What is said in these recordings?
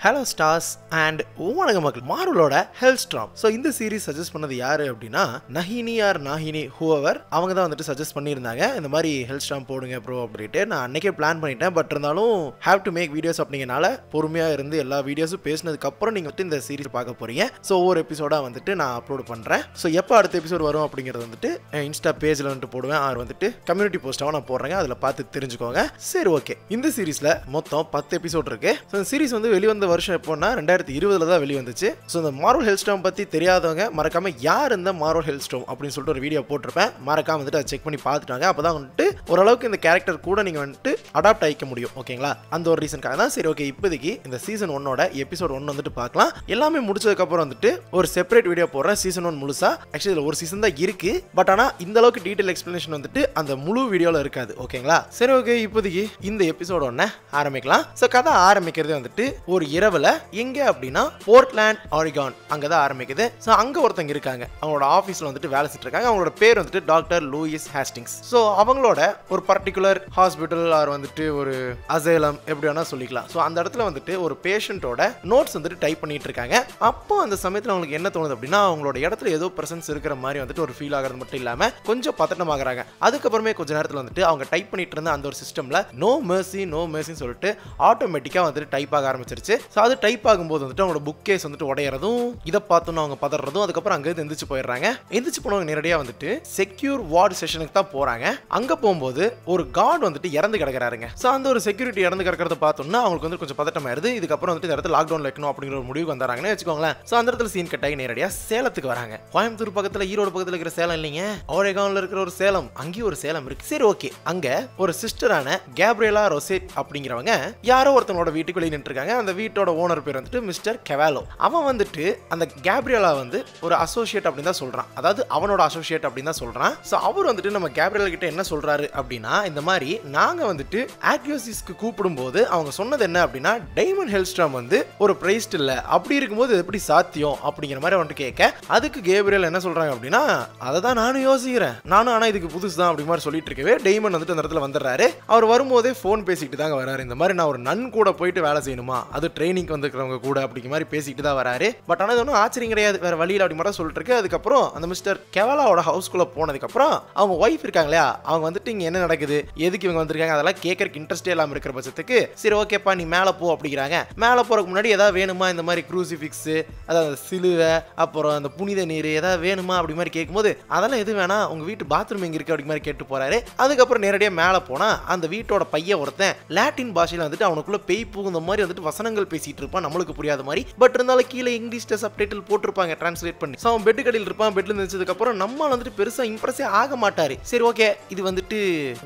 Hello stars and வணக்கம் மக்கள். மார்வலோட ஹெல்ஸ்ட்ராம். So இந்த சீரிஸ் சஜஸ்ட் பண்ணது யாரு அப்படின்னா நஹினி ஆர் நாஹினி ஹூவர். அவங்க தான் வந்துட்டு சஜஸ்ட் பண்ணியிருந்தாங்க இந்த மாதிரி ஹெல்ஸ்ட்ராம் போடுங்க ப்ரோ அப்படின்ட்டு. நான் அன்னைக்கே பிளான் பண்ணிட்டேன். பட் இருந்தாலும் ஹேவ் டு மேக் வீடியோஸ் அப்படிங்கனால பொறுமையாக இருந்து எல்லா வீடியோஸும் பேசினதுக்கப்புறம் நீங்கள் வந்துட்டு இந்த சீரிஸ் பார்க்க போறீங்க. ஸோ ஒவ்வொரு எபிசோடாக வந்துட்டு நான் அப்லோட் பண்ணுறேன். ஸோ எப்போ அடுத்த எபிசோட் வரும் அப்படிங்கிறது வந்துட்டு இன்ஸ்டா பேஜில் வந்துட்டு போடுவேன். ஆர் வந்துட்டு கம்யூனிட்டி போஸ்ட்டாகவும் நான் போடுறேங்க. அதில் பார்த்து தெரிஞ்சுக்கோங்க. சரி, ஓகே. இந்த சீரிஸில் மொத்தம் 10 எபிசோட் இருக்கு. ஸோ இந்த சீரிஸ் வந்து வெளிவந்த வருஷம் எப்போன்னா 2020 தான் வெளிவந்துச்சு. ஸோ இந்த மார்வல் ஹெல்ஸ்ட்ராம் பற்றி தெரியாதவங்க மறக்காம யார் இந்த மார்வல் ஹெல்ஸ்ட்ராம் அப்படின்னு சொல்லிட்டு ஒரு வீடியோ போட்டிருப்பேன். மறக்காம வந்துட்டு அதை செக் பண்ணி பார்த்துட்டாங்க. அப்போ தான் வந்துட்டு ஓரளவுக்கு இந்த கேரக்டர் கூட நீங்கள் வந்துட்டு அடாப்ட் ஆகிக்க முடியும். ஓகேங்களா? அந்த ஒரு ரீசனுக்காக தான். சரி, ஓகே. இப்போதைக்கு இந்த சீசன் 1ஓட எபிசோட் 1 வந்துட்டு பார்க்கலாம். எல்லாமே முடிச்சதுக்கப்புறம் வந்துட்டு ஒரு செப்பரேட் வீடியோ போடுறேன். சீசன் 1 முழுசா. ஆக்சுவலி இதில் ஒரு சீசன் தான் இருக்கு. பட் ஆனால் இந்த அளவுக்கு டீட்டெயில் எக்ஸ்பிளனேஷன் வந்துட்டு அந்த முழு வீடியோவில் இருக்காது. ஓகேங்களா? சரி, ஓகே. இப்போதைக்கு இந்த எபிசோட் 1 ஆரம்பிக்கலாம். ஸோ கதை ஆரம்பிக்கிறது வந்துட்டு ஒரு இரவுல எங்க அப்படின்னா போர்ட்லாண்ட், ஆரிகான் அங்கதான் ஆரம்பிக்குது. சோ அங்க ஒருத்தங்க இருக்காங்க. அவங்களோட ஆபீஸ்ல வந்துட்டு வேலை செஞ்சுட்டு இருக்காங்க. அவங்களோட பேர் வந்துட்டு டாக்டர் லூயிஸ் ஹேஸ்டிங்ஸ். சோ அவங்களோட ஒரு பர்டிகுலர் ஹாஸ்பிட்டல் ஆர் வந்துட்டு ஒரு அசைலம் எப்படி வேணா சொல்லிக்கலாம். சோ அந்த இடத்துல வந்துட்டு ஒரு பேஷண்டோட நோட்ஸ் வந்துட்டு டைப் பண்ணிட்டு இருக்காங்க. அப்போ அந்த சமயத்துல அவங்களுக்கு என்ன தோணுது அப்படின்னா அவங்களோட இடத்துல ஏதோ பிரசன்ஸ் இருக்கிற மாதிரி வந்துட்டு ஒரு ஃபீல் ஆகிறது மட்டும் இல்லாம கொஞ்சம் பதட்டமாகறாங்க. அதுக்கப்புறமே கொஞ்ச நேரத்துல வந்துட்டு அவங்க டைப் பண்ணிட்டு இருந்த அந்த ஒரு சிஸ்டம்ல நோ மெர்சின்னு சொல்லிட்டு ஆட்டோமேட்டிக்கா வந்துட்டு டைப் ஆக ஆரம்பிச்சிருச்சு. சோ அது டைப் ஆகும்போது வந்துட்டு அவங்களோட புக் கேஸ் வந்துட்டு உடையறதும் இதை பார்த்தோன்னு அவங்க பதறதும் அதுக்கப்புறம் அங்கே எந்திரிச்சு போயிடுறாங்க. எந்திரிச்சு போனவங்க நேரடியாக வந்துட்டு செக்யூர் வார்டு செஷனுக்கு தான் போறாங்க. அங்க போகும்போது ஒரு கார்டு வந்துட்டு இறந்து கிடக்குறாருங்க. ஸோ அந்த ஒரு செக்யூரிட்டி இறந்து கிடக்கிறத பார்த்தோம்னா அவங்களுக்கு வந்து கொஞ்சம் பதட்டமாயிருது. இதுக்கப்புறம் வந்துட்டு இந்த இடத்துல லாக்டவுன் வைக்கணும் அப்படிங்கிற ஒரு முடிவுக்கு வந்தாங்கன்னு வச்சுக்கோங்களேன். ஸோ அந்த இடத்துல சீன் கட்டாகி நேரடியாக சேலத்துக்கு வராங்க. கோயம்புத்தூர் பக்கத்தில் ஈரோடு பக்கத்தில் இருக்கிற சேலம் இல்லைங்க, ஆரிகான்ல இருக்கிற ஒரு சேலம். அங்கேயும் ஒரு சேலம் இருக்கு. சரி, ஓகே. அங்க ஒரு சிஸ்டரான கேப்ரியலா ரொசெட் அப்படிங்கிறவங்க யாரோ ஒருத்தனோட வீட்டுக்கு வெளியே நின்று இருக்காங்க. அந்த வீட்டோட ஓனர் பேர் வந்துட்டு மிஸ்டர் கெவாலோ. அவன் வந்துட்டு அந்த கேப்ரியலா வந்து ஒரு அசோசியேட் அப்படின்னு தான் சொல்றான். அதாவது அவனோட அசோசியேட் அப்படின்னு தான் சொல்றான். சோ அவர் வந்துட்டு நம்ம கேப்ரியலா கிட்ட என்ன சொல்றாரு அப்படின்னா இந்த மாதிரி நாங்க வந்துட்டு ஆக்யோசிஸ்க்கு கூப்பிடும்போது அவங்க சொன்னது என்ன அப்படின்னா டைமண்ட் ஹெல்ஸ்ட்ராம் வந்து ஒரு பிரைஸ்ட் இல்ல, அப்படி இருக்கும்போது எப்படி சாத்தியம் அப்படிங்கிற மாதிரி வந்துட்டு கேட்க அதுக்கு கேப்ரியல் என்ன சொல்றாங்க அப்படின்னா அதை தான் நானும் யோசிக்கிறேன், நானும் ஆனா இதுக்கு புதுசு தான் அப்படி மாதிரி சொல்லிட்டு இருக்கவே டைமண்ட் வந்துட்டு அந்த இடத்துல வந்துடுறாரு. அவர் வரும்போதே போன் பேசிக்கிட்டு தாங்க வராரு. இந்த மாதிரி நான் ஒரு நன் கூட போயிட்டு வேலை செய்யணுமா, அது ட்ரைனிங் வந்துக்கிறவங்க கூட அப்படிங்கிற மாதிரி பேசிக்கிட்டு தான் வராரு. பட் ஆனால் இது ஒன்றும் ஆச்சரியம் கிடையாது, வேற வழியில் அப்படி மட்டும் சொல்லிட்டு இருக்கு. அதுக்கப்புறம் அந்த மிஸ்டர் கெவாலாவோட ஹவுஸ்குள்ள போனதுக்கப்புறம் அவங்க ஒய்ஃப் இருக்காங்க இல்லையா, அவங்க வந்துட்டு இங்கே என்ன நடக்குது, எதுக்கு இவங்க வந்திருக்காங்க அதெல்லாம் கேட்கறதுக்கு இன்ட்ரெஸ்டே இல்லாமல் இருக்கிற பட்சத்துக்கு சரி ஓகேப்பா நீ மேலே போ அப்படிங்கிறாங்க. மேலே போறதுக்கு முன்னாடி ஏதாவது வேணுமா, இந்த மாதிரி க்ரூசிஃபிக்ஸ், அதாவது சிலுவை, அப்புறம் அந்த புனித நீர் ஏதாவது வேணுமா அப்படி மாதிரி கேட்கும்போது அதெல்லாம் எது வேணா, உங்க வீட்டு பாத்ரூம் எங்க இருக்கு அப்படி மாதிரி கேட்டு போறாரு. அதுக்கப்புறம் நேரடியாக மேலே போனா அந்த வீட்டோட பையன் ஒருத்தன் லாட்டின் பாஷையில் வந்துட்டு அவனுக்குள்ள பேய் பூகுந்த மாதிரி வந்துட்டு வசனங்கள் பேசிட்டு இருப்பான், நம்மளுக்கு புரியாத மாதிரி. பட் இருந்தாலும் கீழே இங்கிலீஷ்ல சப்டைட்டில் போட்டிருப்பாங்க டிரான்ஸ்லேட் பண்ணி. அவன் பெட் கடையில் இருப்பான். பெட்ல இருந்ததுக்கு அப்புறம் நம்ம வந்துட்டு பெருசா இம்ப்ரெஸ்ஸே ஆக மாட்டாரு. சரி, ஓகே, இது வந்துட்டு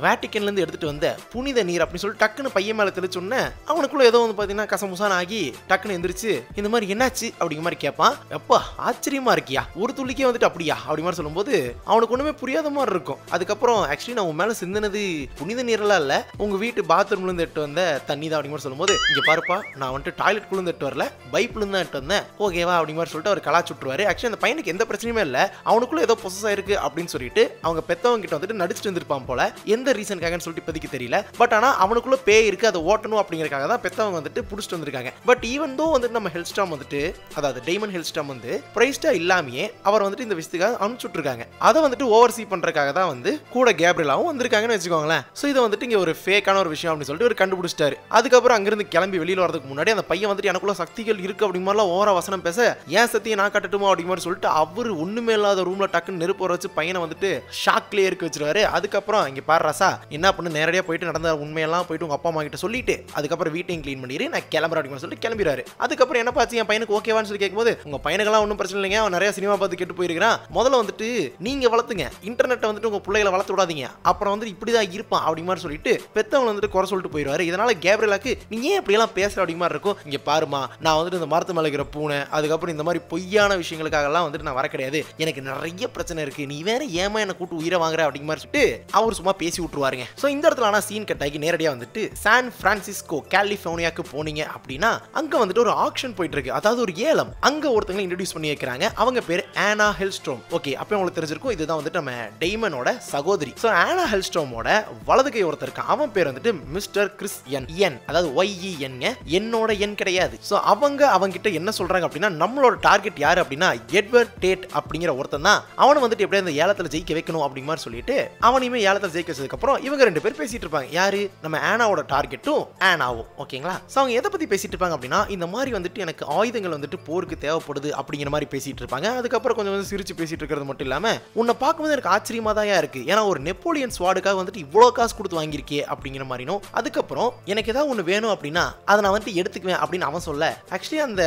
வேட்டிக்கன்ல இருந்து எடுத்துட்டு வந்த புனித நீர் அப்படின்னு சொல்லி டக்குன்னு பையன் மேல தெளிச்சோன்னே அவனுக்குள்ள ஏதோ வந்து பாத்தீங்கன்னா கசமுசான ஆகி டக்குன்னு எந்திரிச்சு இந்த மாதிரி என்னாச்சு அப்படிங்கிற மாதிரி கேட்பான். எப்பா ஆச்சரியமா இருக்கியா, ஒரு துளிக்கே வந்துட்டு அப்படியா அப்படி மாதிரி சொல்லும்போது அவனுக்கு ஒண்ணுமே புரியாத மாதிரி இருக்கும். அதுக்கப்புறம் ஆக்சுவலி நான் உன் மேல சிந்தினது புனித நீரெல்லாம் இல்ல, உங்க வீட்டு பாத்ரூம்ல இருந்து எடுத்து வந்த தண்ணி தான் அப்படிங்கிற சொல்லும்போது இங்க பாருப்பா நான் வந்துட்டு டாய்லெட் குள்ள இருந்து வரல, பைப்ல இருந்து எடுத்து வந்தேன், ஓகேவா அப்படி மாதிரி சொல்லிட்டு அவர் கலாச்சு விட்டுருவாரு. ஆக்சுவலி அந்த பையனுக்கு எந்த பிரச்சனையுமே இல்ல, அவனுக்குள்ள ஏதோ பொசஸ் ஆயிருக்கு அப்படின்னு சொல்லிட்டு அவங்க பெத்தவங்க கிட்ட வந்துட்டு நடிச்சுட்டு வந்திருப்பான் போல. எந்த ரீசனுக்காகன்னு சொல்லிட்டு இப்போதைக்கு தெரியல. பட் ஆனா அவனுக்குள்ள பேய் இருக்கு, அதை ஓட்டணும் அப்படிங்கறக்காக தான் பெத்தவங்க வந்துட்டு புடிச்சிட்டு வந்திருக்காங்க. பட் ஈவன் தோ வந்துட்டு நம்ம ஹெல்ஸ்ட்ராம் வந்துட்டு அதாவது டைமண்ட் ஹெல்ஸ்ட்ராம் வந்து பிரைஸ்டா இல்லாமையே அவர் வந்துட்டு இந்த விஷயத்துக்காக அனுப்பிச்சுட்டு இருக்காங்க. அதை வந்துட்டு ஓவர் சீ பண்றதுக்காக தான் வந்து கூட கேப்ரியலாவும் வந்திருக்காங்கன்னு வச்சுக்கோங்களேன். சோ இதை வந்துட்டு இங்க ஒரு ஃபேக்கான ஒரு விஷயம் அப்படின்னு சொல்லிட்டு ஒரு கண்டுபிடிச்சிட்டாரு. அதுக்கப்புறம் அங்கிருந்து கிளம்பி வெளியில வரதுக்கு முன்னாடி அந்த பையன் வந்துட்டு எனக்குள்ள சக்திகள் இருக்கு அப்படி மாதிரிலாம் ஓவரா வசனம் பேச ஏன் சத்தியை நான் கட்டட்டுமா அப்படி மாதிரி சொல்லிட்டு அவரு ஒண்ணுமே இல்லாத ரூம்ல டக்குன்னு நெருப்பு வச்சு பையனை வந்துட்டு ஷாக்லயே இருக்க வச்சிருவாரு. அதுக்கப்புறம் இங்க பாரு ரசா என்ன பண்ணு, நேரடியா போயிட்டு நடந்த உண்மையெல்லாம் போயிட்டு உங்க அப்பா அம்மா கிட்ட சொல்லிட்டு அதுக்கப்புறம் வீட்டையும் கிளீன் பண்ணிடு, நான் கிளம்புறேன் அப்படின்னு சொல்லிட்டு கிளம்பிடுறாரு. அதுக்கப்புறம் என்ன பாச்சு என் பையனுக்கு ஓகேவான்னு சொல்லி கேட்கும்போது உங்க பையனுக்கெல்லாம் ஒன்றும் பிரச்சனை இல்லைங்க, அவன் நிறைய சினிமா பார்த்து கெட்டு போயிருக்கான், முதல்ல வந்துட்டு நீங்க வளர்த்துங்க, இன்டர்நெட்டை வந்துட்டு உங்க பிள்ளைகளை வளர்த்து விடாதீங்க, அப்புறம் வந்து இப்படிதான் இருப்பான் அப்படி மாதிரி சொல்லிட்டு பெத்தவங்க வந்துட்டு குறை சொல்லிட்டு போயிடுவாரு. இதனால கேப்ரியலாக்கு நீ ஏன் இப்படி எல்லாம் பேசுற அப்படி மாதிரி இருக்கும், இங்க பாருமா நான் வந்துட்டு இந்த மரத்து மேல இருக்கிற பூனை அதுக்கப்புறம் இந்த மாதிரி பொய்யான விஷயங்களுக்காக எல்லாம் வந்துட்டு நான் வர கிடையாது, எனக்கு நிறைய பிரச்சனை இருக்கு, நீ வேற ஏமா என்ன கூட்டு உயிரை வாங்குற அப்படிங்கிற மாதிரி சொல்லிட்டு அவர் சும்மா பேசி விட்டுருவாருங்க. சோ இந்த இடத்துல ஆனா சீன் கட் ஆகி நேரடியா வந்துட்டு சான் பிரான்சிஸ்கோ கலிபோர்னியாக்கு போனீங்க அப்படின்னா அங்க வந்துட்டு ஒரு ஆக்ஷன் போயிட்டு இருக்கு, அதாவது ஒரு ஏலம். அங்க ஒருத்தங்களை இன்ட்ரோடியூஸ் பண்ணி வைக்கிறாங்க. அவங்க பேர் ஆனா ஹெல்ஸ்ட்ராம். ஓகே, அப்போ உங்களுக்கு தெரிஞ்சிருக்கும் இதுதான் வந்துட்டு நம்ம டைமனோட சகோதரி. சோ ஆனா ஹெல்ஸ்ட்ராமோட வலது கை ஒருத்தர் இருக்கான், அவன் பேர் வந்துட்டு மிஸ்டர் கிறிஸ் என், அதாவது YEN. என்னோட பையன் கிடையாது. ஸோ அவங்க கிட்ட என்ன சொல்றாங்க அப்படின்னா, நம்மளோட டார்கெட் யாரு அப்படின்னா எட்வர்ட் டேட் அப்படிங்கிற ஒருத்தன் தான். அவனை வந்துட்டு எப்படியா இந்த ஏலத்தில் ஜெயிக்க வைக்கணும் அப்படிங்கிற மாதிரி சொல்லிட்டு அவனையுமே ஏலத்தில் ஜெயிக்க வச்சதுக்கு அப்புறம் இவங்க 2 பேர் பேசிட்டு இருப்பாங்க. யாரு? நம்ம ஆனாவோட டார்கெட்டும் ஆனாவும். ஓகேங்களா? ஸோ அவங்க எதை பத்தி பேசிட்டு இருப்பாங்க அப்படின்னா, இந்த மாதிரி வந்துட்டு எனக்கு ஆயுதங்கள் வந்துட்டு போருக்கு தேவைப்படுது அப்படிங்கிற மாதிரி பேசிட்டு இருப்பாங்க. அதுக்கப்புறம் கொஞ்சம் சிரிச்சு பேசிட்டு இருக்கிறது மட்டும் இல்லாம, உன்னை பார்க்கும்போது எனக்கு ஆச்சரியமா தான் இருக்கு, ஏன்னா ஒரு நெப்போலியன் ஸ்வாடுக்காக வந்துட்டு இவ்வளோ காசு கொடுத்து வாங்கியிருக்கே அப்படிங்கிற மாதிரினும், அதுக்கப்புறம் எனக்கு ஏதாவது ஒன்று வேணும் அப்படின்னா அதை நான் வந்துட்டு எடுத்துக்குவேன் அப்படின்னு அவன் சொல்ல, ஆக்சுவலி அந்த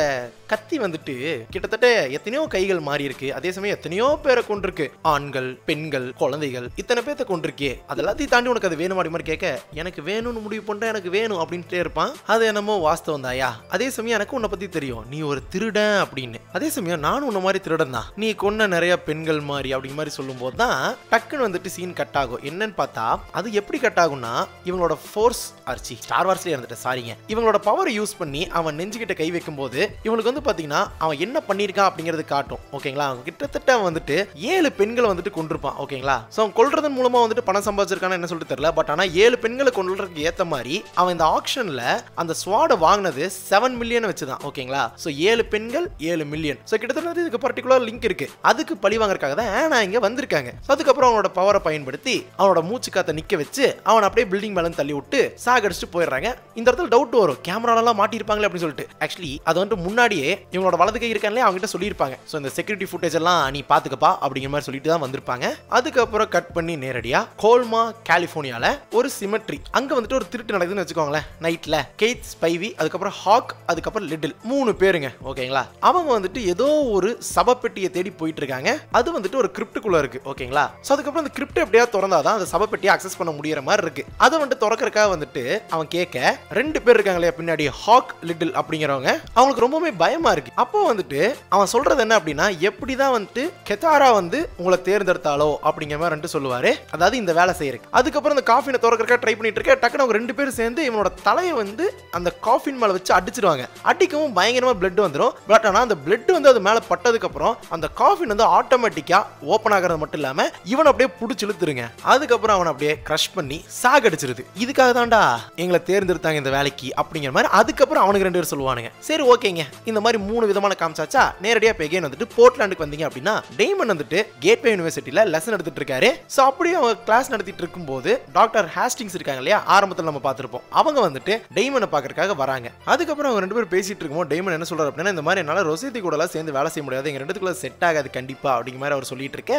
கத்தி வந்துட்டு கிட்டத்தட்ட எத்தனையோ கைகள் மாறி இருக்கு, அதே சமயம் எத்தனையோ பேரை கொண்டிருக்கு, ஆண்கள், பெண்கள், குழந்தைகள், இத்தனை பேர்த்த கொண்டிருக்கே, அதெல்லாத்தையும் தாண்டி உனக்கு அது வேணும் அப்படி மாதிரி கேட்க, எனக்கு வேணும்னு முடிவு பண்ற, எனக்கு வேணும் அப்படின்ட்டே இருப்பான். அது என்னமோ வாஸ்தவம் தாயா, அதே சமயம் எனக்கு உன்னை பத்தி தெரியும், நீ ஒரு திருடன் அப்படின்னு. அதே சமயம் நானும் உன்ன மாதிரி திருடன் தான், நீ கொன்ன நிறைய பெண்கள் மாதிரி அப்படிங்கிற மாதிரி சொல்லும் போது தான் டக்குன்னு வந்துட்டு சீன் கட் ஆகும். என்னன்னு பார்த்தா அது எப்படி கட் ஆகும்னா, இவங்களோட ஃபோர்ஸ் ஆர்ச்சி ஸ்டார் வார்ஸ்லயே இருந்துட்டு சாரிங்க, இவங்களோட பவர் யூஸ் பண்ணி அவன் நெஞ்சுகிட்ட கை வைக்கும் போது இவங்களுக்கு வந்து பாத்தீங்கன்னா அவன் என்ன பண்ணிருக்கான் அப்படிங்கறது காட்டும். ஓகேங்களா? அவங்க கிட்டத்தட்ட வந்துட்டு 7 பெண்களை வந்துட்டு கொண்டிருப்பான். ஓகேங்களா? சோ அவன் கொல்றதன் மூலமா வந்துட்டு பணம் சம்பாதிச்சிருக்கான்னு என்ன சொல்லிட்டு தெரியல. பட் ஆனா 7 பெண்களை கொல்றதுக்கு ஏத்த மாதிரி அவன் இந்த ஆக்ஷன்ல அந்த ஸ்வாட வாங்கினது 7 மில்லியன் வச்சுதான். ஓகேங்களா? சோ 7 பெண்கள் 7 மில்லியன். சோ கிட்டத்தட்ட இதுக்கு பர்டிகுலர் லிங்க் இருக்கு. அதுக்கு பழி வாங்கறதுக்காக தான் ஆனா இங்க வந்திருக்காங்க. அதுக்கப்புறம் அவனோட பவரை பயன்படுத்தி அவனோட மூச்சு காத்த நிக்க வச்சு அவன் அப்படியே பில்டிங் மேல தள்ளி விட்டு சாகடிச்சுட்டு போயிடுறாங்க. இந்த இடத்துல டவுட் வரும், கேமராலாம் மாட்டிருப்பாங்களே அப்படின்னு சொல்லிட்டு. ஆக்சுவலி அது வந்து முன்னாடியே இவங்களோட வலது கை இருக்காங்களே அவங்க கிட்ட சொல்லியிருப்பாங்க, ஸோ இந்த செக்யூரிட்டி ஃபுட்டேஜ் எல்லாம் நீ பாத்துக்கப்பா அப்படிங்கிற மாதிரி சொல்லிட்டு தான் வந்திருப்பாங்க. அதுக்கப்புறம் கட் பண்ணி நேரடியா கோல்மா கலிபோர்னியால ஒரு சிமெட்ரி, அங்க வந்துட்டு ஒரு திருட்டு நடக்குதுன்னு வச்சுக்கோங்களேன். நைட்ல கெய்த், ஸ்பைவி, அதுக்கப்புறம் ஹாக், அதுக்கப்புறம் லிட்டில் 3 பேருங்க. ஓகேங்களா? அவங்க வந்துட்டு ஏதோ ஒரு சபப்பெட்டியை தேடி போயிட்டு இருக்காங்க. அது வந்துட்டு ஒரு கிரிப்டுக்குள்ள இருக்கு. ஓகேங்களா? ஸோ அதுக்கப்புறம் அந்த கிரிப்ட் எப்படியா திறந்தாதான் அந்த சபப்பெட்டியை அக்சஸ் பண்ண முடியற மாதிரி இருக்கு. அதை வந்துட்டு திறக்கிறதுக்காக வந்துட்டு அவன் கேட்க 2 பேர் இருக்காங்களே பின்னாடி, ஹாக், லிட்டில் அப்படிங்கிறவங்க, அவங்களுக்கு ரொம்பவே பயமா இருக்கு. அப்போ வந்துட்டு அவன் சொல்றது என்ன அப்படின்னா, எப்படிதான் வந்துட்டு கெத்தாரா வந்து உங்களை தேர்ந்தெடுத்தாலோ அப்படிங்கிற மாதிரி வந்துட்டு சொல்லுவாரு. அதாவது இந்த வேலை செய்யறதுக்கு. அதுக்கப்புறம் அந்த காஃபினை திறக்கிறதுக்காக ட்ரை பண்ணிட்டு இருக்க, டக்குனு அவங்க 2 பேரும் சேர்ந்து இவனோட தலையை வந்து அந்த காஃபின் மேல வச்சு அடிச்சிடுவாங்க. அடிக்கவும் பயங்கரமா பிளட் வந்துடும். பட் ஆனா அந்த பிளட் வந்து அது மேல பட்டதுக்கு அப்புறம் அந்த காஃபின் வந்து ஆட்டோமேட்டிக்கா ஓபன் ஆகிறது மட்டும் இல்லாம இவன் அப்படியே புடிச்சு இழுத்துருங்க. அதுக்கப்புறம் அவன் அப்படியே கிரஷ் பண்ணி சாகடிச்சிருது. இதுக்காக தான்டா எங்களை தேர்ந்தெடுத்தாங்க இந்த வேலைக்கு அப்படிங்கிற மாதிரி. அதுக்கப்புறம் அவனுக்கு 2 பேர் சொல்லுவானுங்க. சரி ஓகேங்க, இந்த மாதிரி 3 விதமான காமிச்சாச்சா, நேரடியா பெகேன் வந்துட்டு போர்ட்லாண்டுக்கு வந்தீங்க அப்படின்னா, டேமன் வந்துட்டு கேட்வே யூனிவர்சிட்டியில லெசன் எடுத்துட்டு இருக்காரு. சோ அப்படியே அவங்க கிளாஸ் நடத்திட்டு இருக்கும்போது டாக்டர் ஹாஸ்டிங்ஸ் இருக்காங்க இல்லையா, ஆரம்பத்தில் நம்ம பார்த்திருப்போம், அவங்க வந்துட்டு டேமனை பார்க்கறதுக்காக வராங்க. அதுக்கப்புறம் அவங்க 2 பேரும் பேசிட்டு இருக்கும்போது டேமன் என்ன சொல்றாரு அப்படின்னா, இந்த மாதிரி என்னால ரொசேத்தி கூட சேர்ந்து வேலை செய்ய முடியாது, எங்க 2 செட் ஆகாது கண்டிப்பா அப்படிங்கிற மாதிரி அவர் சொல்லிட்டு இருக்க.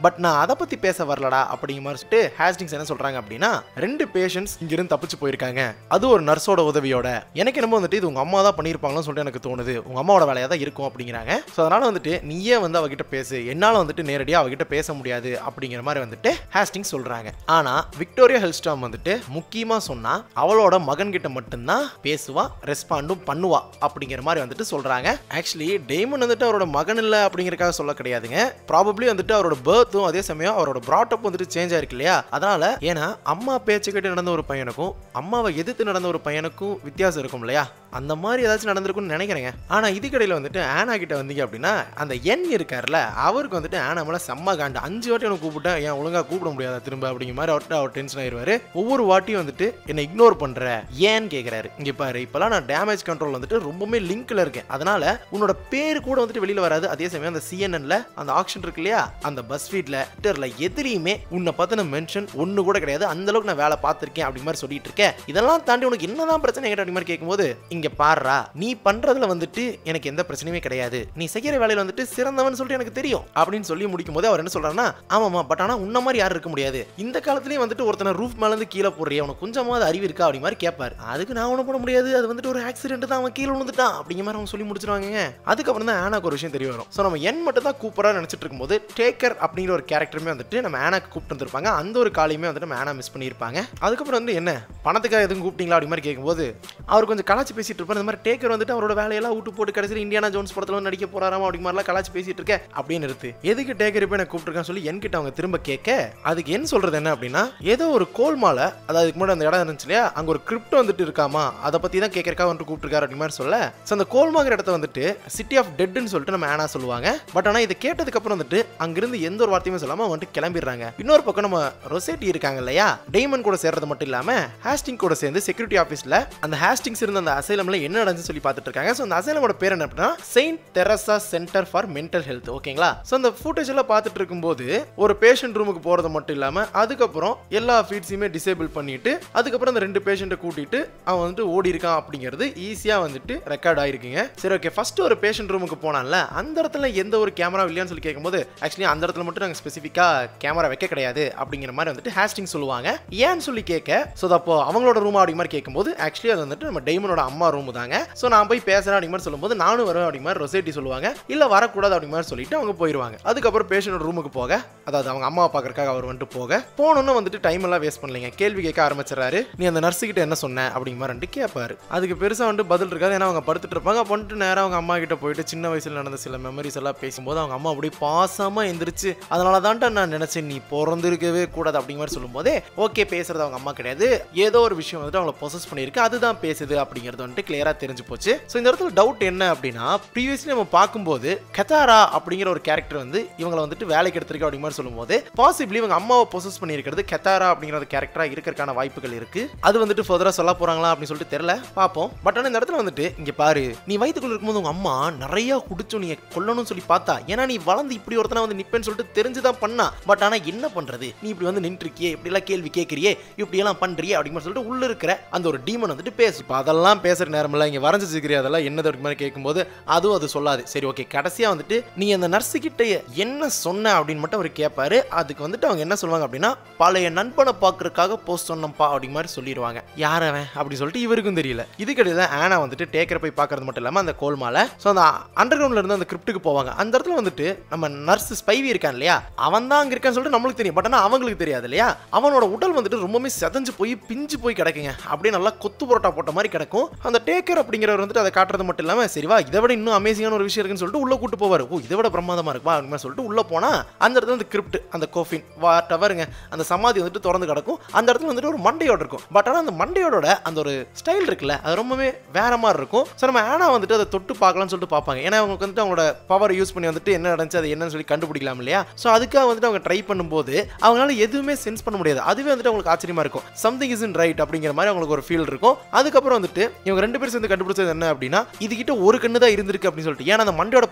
பட் நான் அதை பத்தி பேச வரலடா அப்படிங்கிற மாதிரி சொல்லிட்டு ஹாஸ்டிங்ஸ் என்ன சொல்றாங்க அப்படின்னா, 2 பேஷண்ட்ஸ் இங்கிருந்து தப்பிச்சு போயிருக்காங்க, அது ஒரு நர்ஸோட உதவியோட. எனக்கு என்னமோ வந்துட்டு இது உங்க அம்மா தான் பண்ணிருப்பாங்கன்னு சொல்லிட்டு எனக்கு தோணுது, உங்க அம்மாவோட வேலையா தான் இருக்கும் அப்படிங்கிறாங்க. ஸோ அதனால வந்துட்டு நீயே வந்து அவகிட்ட பேசு, என்னால வந்துட்டு நேரடியாக அவகிட்ட பேச முடியாது அப்படிங்கிற மாதிரி வந்துட்டு ஹாஸ்டிங்ஸ் சொல்றாங்க. ஆனா விக்டோரியா ஹெல்ஸ்டாம் வந்துட்டு முக்கியமா சொன்னா அவளோட மகன் கிட்ட மட்டும்தான் பேசுவா, ரெஸ்பாண்டும் பண்ணுவா அப்படிங்கிற மாதிரி வந்துட்டு சொல்றாங்க. ஆக்சுவலி டேமன் வந்துட்டு அவரோட மகன் இல்லை அப்படிங்கிறதுக்காக சொல்ல கிடையாதுங்க. ப்ராபப்ளி வந்துட்டு அவரோட பர்த்தும் அதே சமயம் அவரோட பிராட்டப் வந்துட்டு சேஞ்ச் ஆயிருக்கு இல்லையா, அதனால. ஏன்னா அம்மா பேச்சு கேட்டு நடந்த ஒரு பையனுக்கும் அம்மாவை எதிர்த்து நடந்த ஒரு பையனுக்கும் வித்தியாசம் இருக்கும் இல்லையா, அந்த மாதிரி ஏதாச்சும் நடந்திருக்கும்னு நினைக்கிறேங்க. ஆனா இதுக்கடையில் வந்துட்டு ஆனா கிட்ட வந்தீங்க அப்படின்னா, அந்த என் இருக்கார்ல, அவருக்கு வந்துட்டு ஆனா மேல செம்ம காண்டு. 5 வாட்டி எனக்கு கூப்பிட்டேன், ஏன் ஒழுங்கா கூப்பிட முடியாத திரும்ப அப்படிங்கிற மாதிரி அவர் டென்ஷன் ஆயிடுவாரு. ஒவ்வொரு வாட்டியும் வந்துட்டு என்ன இக்னோர் பண்ற ஏன்னு கேட்கிறாரு. இங்க பாரு, இப்பெல்லாம் நான் டேமேஜ் கண்ட்ரோல் வந்துட்டு ரொம்பவே லிங்க்ல இருக்கேன், அதனால உன்னோட பேர் கூட வந்துட்டு வெளியில வராது. அதே சமயம் அந்த சிஎன்என்ல அந்த ஆக்ஷன் இருக்கு இல்லையா, அந்த பஸ் ஃபீட்ல ட்விட்டர்ல எதிரியுமே உன்னை பத்தின மென்ஷன் ஒண்ணு கூட கிடையாது, அந்த அளவுக்கு நான் வேலை பார்த்திருக்கேன் அப்படி மாதிரி சொல்லிட்டு இருக்கேன். இதெல்லாம் தாண்டி உனக்கு என்னதான் பிரச்சனை கேட்ட அப்படி மாதிரி கேட்கும்போது, இங்க பாருடா, நீ பண்றதுல வந்துட்டு எனக்கு எந்த பிரச்சனையுமே கிடையாது, நீ செய்யற வேலையில வந்துட்டு சிறந்தவன் சொல்லிட்டு எனக்கு தெரியும் அப்படின்னு சொல்லி முடிக்கும் போது அவர் என்ன சொல்றாருன்னா, ஆமாமா, பட் ஆனா உன்ன மாதிரி யாரும் இருக்க முடியாது, இந்த காலத்திலேயே வந்துட்டு ஒருத்தனை ரூஃப் மேல இருந்து கீழே போடுறியா, உனக்கு கொஞ்சமாவது அறிவு இருக்கா அப்படி மாதிரி கேட்பாரு. அதுக்கு நான் ஒன்றும் பண்ண முடியாது, அது வந்துட்டு ஒரு ஆக்சிடென்ட் தான், அவன் கீழே விழுந்துட்டான் அப்படிங்கிற மாதிரி அவங்க சொல்லி முடிச்சிருவாங்க. அதுக்கப்புறம் தான் ஆனாக்கு ஒரு விஷயம் தெரிய வரும். ஸோ நம்ம என் மட்டும் தான் கூப்பிடா நினைச்சிட்டு இருக்கும்போது டேக்கர் அப்படிங்கிற ஒரு கேரக்டருமே வந்துட்டு நம்ம ஆனாக்கு கூப்பிட்டு வந்திருப்பாங்க. அந்த ஒரு காலையுமே வந்துட்டு நம்ம ஆனா மிஸ் பண்ணியிருப்பாங்க. அதுக்கப்புறம் வந்து என்ன பணத்துக்காக எதுவும் கூப்பிட்டீங்களா அப்படி மாதிரி கேட்கும்போது அவர் கொஞ்சம் கலாச்சி பேசிட்டு இருப்பார். இந்த மாதிரி டேக்கர் வந்துட்டு அவரோட வேலையெல்லாம் விட்டு போட்டு கடைசியில் இந்தியானா ஜோன்ஸ் படத்துல நடிக்க போறாராமா அப்படி மாதிரிலாம் கலாச்சி பேசிட்டு இருக்க அப்படின்னு இருக்கு. எதுக்கு டேக்கர் இப்போ எனக்கு கூப்பிட்டுருக்கான்னு சொல்லி என்கிட்ட அவங்க திரும்ப கேட்க, அதுக்கு என்ன சொல்றது என்ன அப்படின்னா, ஏதோ ஒரு கோல்மால, அதாவது அதுக்கு முன்னாடி அந்த இடம் இருந்துச்சு இல்லையா, அங்க ஒரு கிரிப்ட் வந்துட்டு இருக்காமா, அதை பத்தி தான் கேட்கறக்காக வந்துட்டு கூப்பிட்டுருக்காரு அப்படி மாதிரி சொல்ல. ஸோ அந்த கோல்மாங்கிற இடத்த வந்துட்டு சிட்டி ஆஃப் டெட்னு சொல்லிட்டு நம்ம ஆனா சொல்லுவாங்க. பட் ஆனா இதை கேட்டதுக்கு அப்புறம் வந்துட்டு அங்கிருந்து எந்த ஒரு வார்த்தையுமே சொல்லாம வந்துட்டு கிளம்பிடுறாங்க. இன்னொரு பக்கம் நம்ம ரொசேட்டி இருக்காங்க இல்லையா, டேமன் கூட சேர்றது மட்டும் இல்லாம ஹாஸ்டிங் கூட சேர்ந்து செக்யூரிட்டி ஆஃபீஸ்ல அந்த ஹாஸ்டிங்ஸ் இருந்த அந்த அசைலம் அசைலம்ல என்ன நடந்துச்சு சொல்லி பார்த்துட்டு இருக்காங்க. ஸோ அந்த அசைலமோட பேர் என்ன அப்படின்னா saint Teresa centre for mental health. ஓகேங்களா? ஸோ அந்த ஃபுட்டேஜ் எல்லாம் பார்த்துட்டு இருக்கும்போது ஒரு பேஷண்ட் ரூமுக்கு போறது மட்டும் இல்லாம அதுக்கப்புறம் எல்லா ஃபீட்ஸையுமே டிசேபிள் பண்ணிட்டு அதுக்கப்புறம் அந்த 2 பேஷண்ட்டை கூட்டிட்டு அவன் வந்துட்டு ஓடி இருக்கான் அப்படிங்கிறது ஈஸியா வந்துட்டு ரெக்கார்ட் ஆயிருக்குங்க. சரி, ஓகே. ஃபர்ஸ்ட் ஒரு பேஷண்ட் ரூமுக்கு போனான்ல, அந்த இடத்துல எந்த ஒரு கேமரா இல்லையான்னு சொல்லி கேட்கும்போது ஆக்சுவலி அந்த இடத்துல மட்டும் நாங்கள் ஸ்பெசிஃபிக்கா கேமரா வைக்க கிடையாது அப்படிங்கிற மாதிரி வந்துட்டு ஹேஸ்டிங் சொல்லுவாங்க. ஏன்னு சொல்லி கேட்க, ஸோ அப்போ அவங்களோட ரூம் அப்படி மாதிரி கேட்கும்போது ஆக்சுவலி அது வந்துட்டு நம்ம டெய்மனோட அம்மா ரூம் தாங்க. ஸோ நான் போய் பேசுறேன் அப்படி மாதிரி சொல்லும்போது நானும் வருவேன் அப்படி மாதிரி ரொசேட்டி சொல்லுவாங்க. இல்ல வரக்கூடாது அப்படி மாதிரி சொல்லிட்டு அவங்க போயிருவாங்க. அதுக்கப்புறம் பேஷண்ட் ரூமுக்கு போக, அதாவது அவங்க அம்மாவை பார்க்கறதுக்காக அவர் வந்துட்டு போக போனோன்னு வந்துட்டு டைம் எல்லாம் வேஸ்ட் பண்ணலைங்க. கேள்வி கேட்க ஆரம்பிச்சிடறாரு. நீ அந்த நர்ஸு கிட்ட என்ன சொன்ன அப்படிங்கிற மாதிரி வந்துட்டு கேட்பாரு. அதுக்கு பெருசா வந்துட்டு பதில் இருக்காது. ஏன்னா அவங்க படுத்துட்டு இருப்பாங்க. பண்ணிட்டு நேரம் அவங்க அம்மா கிட்ட போயிட்டு சின்ன வயசுல நடந்த சில மெமரிஸ் எல்லாம் பேசும்போது அவங்க அம்மா அப்படியே பாசமா எந்திரிச்சு அதனால தான்டா நான் நினைச்சேன் நீ பிறந்திருக்கவே கூடாது அப்படிங்கிற மாதிரி சொல்லும் போதே ஓகே, பேசுறது அவங்க அம்மா கிடையாது, ஏதோ ஒரு விஷயம் வந்துட்டு அவங்கள பொசஸ் பண்ணிருக்கு, அதுதான் பேசுது அப்படிங்கிறது வந்துட்டு கிளியரா தெரிஞ்சு போச்சு. ஸோ இந்த இடத்துல டவுட் என்ன அப்படின்னா, ப்ரீவியஸ்லி நம்ம பார்க்கும்போது கத்தாரா அப்படிங்கிற ஒரு கேரக்டர் வந்து இவங்களை வந்துட்டு வேலைக்கு எடுத்திருக்கு அப்படிங்கிற மாதிரி சொல்லும்போது பாசிபிளி இவங்க அம்மாவை பொசஸ் பண்ணியிருக்கிறது கத்தாரா அப்படிங்கிற கேரக்டரா இருக்கிறதுக்கான வாய்ப்புகள் இருக்கு. அது வந்துட்டு ஃபர்தரா சொல்ல போறாங்களா அப்படின்னு சொல்லிட்டு தெரியல, பார்ப்போம். பட் ஆனால் இந்த இடத்துல வந்துட்டு இங்க பாரு, நீ வயிற்றுக்குள்ள இருக்கும்போது உங்க அம்மா நிறைய குடிச்சு நீ கொல்லணும்னு சொல்லி பார்த்தா, ஏன்னா நீ வளர்ந்து இப்படி ஒருத்தனை வந்து நிப்பேன்னு சொல்லிட்டு தெரிஞ்சுதான் பண்ணா. பட் ஆனா என்ன பண்றது, நீ இப்படி வந்து நின்றுக்கியே, இப்படி எல்லாம் கேள்வி கேட்கறியே, இப்படி எல்லாம் பண்றியே அப்படிங்கிற சொல்லிட்டு உள்ள இருக்கிற அந்த ஒரு டீமன் வந்துட்டு பேசு. அதெல்லாம் பேசுற நேரம் இல்ல, இங்க வரைஞ்சு வச்சுக்கிறியா அதெல்லாம் என்னது அப்படி மாதிரி கேட்கும்போது அதுவும் அது சொல்லாது. சரி, ஓகே. கடைசியா வந்துட்டு நீ அந்த நர்ஸு கிட்ட என்ன சொன்ன அப்படின்னு மட்டும் அவர் கேட்பாரு. அதுக்கு வந்துட்டு அவங்க என்ன சொல்லுவாங்க அப்படின்னா, பழைய நண்பனை பாக்குறதுக்காக போஸ்ட் சொன்னப்பா அப்படி மாதிரி சொல்லிடுவாங்க. யார் அவன் அப்படி சொல்லிட்டு இவருக்கும் தெரியல. இதுக்கிடையில ஆனா வந்துட்டு டேக்கரை போய் பார்க்கறது மட்டும் இல்லாம அந்த கோல்மால அந்த அண்டர் கிரவுண்ட்ல இருந்து அந்த கிரிப்டுக்கு போவாங்க. அந்த இடத்துல வந்துட்டு நம்ம நர்ஸ் ஸ்பைவி இருக்கான் இல்லையா, அவன் தான் அங்க இருக்கான்னு சொல்லிட்டு நம்மளுக்கு தெரியும். பட் ஆனா அவங்களுக்கு தெரியாது இல்லையா. அவனோட உடல் வந்துட்டு ரொம்பவே செதஞ்சு போய் பிஞ்சு போய் கிடக்குங்க. அப்படியே நல்லா கொத்து புரோட்டா போட்ட மாதிரி கிடக்கும். அந்த டேக்கர் அப்படிங்கிறவர் வந்துட்டு அதை காட்டுறது மட்டும் இல்லாம, சரிவா இதை விட இன்னும் அமேசிங்கான ஒரு விஷயம் இருக்குன்னு சொல்லிட்டு உள்ள கூட்டு போவார். ஓ, இதை விட பிரமாதமா இருக்குவா அப்படின்னு சொல்லிட்டு உள்ள போனா அந்த இடத்துல வந்து கிரிப்ட், அந்த கோஃபின் வாட்டவருங்க, அந்த சமாதி வந்துட்டு திறந்து கிடக்கும். அந்த இடத்துல வந்துட்டு ஒரு மண்டையோட இருக்கும். பட் ஆனால் அந்த மண்டையோட அந்த ஒரு ஸ்டைல் இருக்குல்ல, அது ரொம்பவே வேற மாதிரி இருக்கும். ஸோ நம்ம ஆனா வந்துட்டு அதை தொட்டு பார்க்கலாம்னு சொல்லிட்டு பார்ப்பாங்க. ஏன்னா அவங்களுக்கு வந்துட்டு அவங்களோட பவர் யூஸ் பண்ணி வந்துட்டு என்ன நடந்துச்சு அது என்னன்னு சொல்லி கண்டுபிடிக்கலாம் இல்லையா. ஸோ அதுக்காக வந்துட்டு அவங்க ட்ரை பண்ணும்போது அவங்களால எதுவுமே சென்ஸ் பண்ண முடியாது. அதுவே வந்துட்டு அவங்களுக்கு ஆச்சரியமா இருக்கும். சம்திங் இஸ் இன் ரைட் அப்படிங்கிற மாதிரி அவங்களுக்கு ஒரு ஃபீல் இருக்கும். அதுக்கப்புறம் வந்துட்டு இவங்க 2 பேரும் சேர்ந்து கண்டுபிடிச்சது என்ன அப்படின்னா, இதுகிட்ட ஒரு கண்ணு தான் இருந்திருக்கு அப்படின்னு சொல்லிட்டு. ஏன்னா அந்த மண்டையோட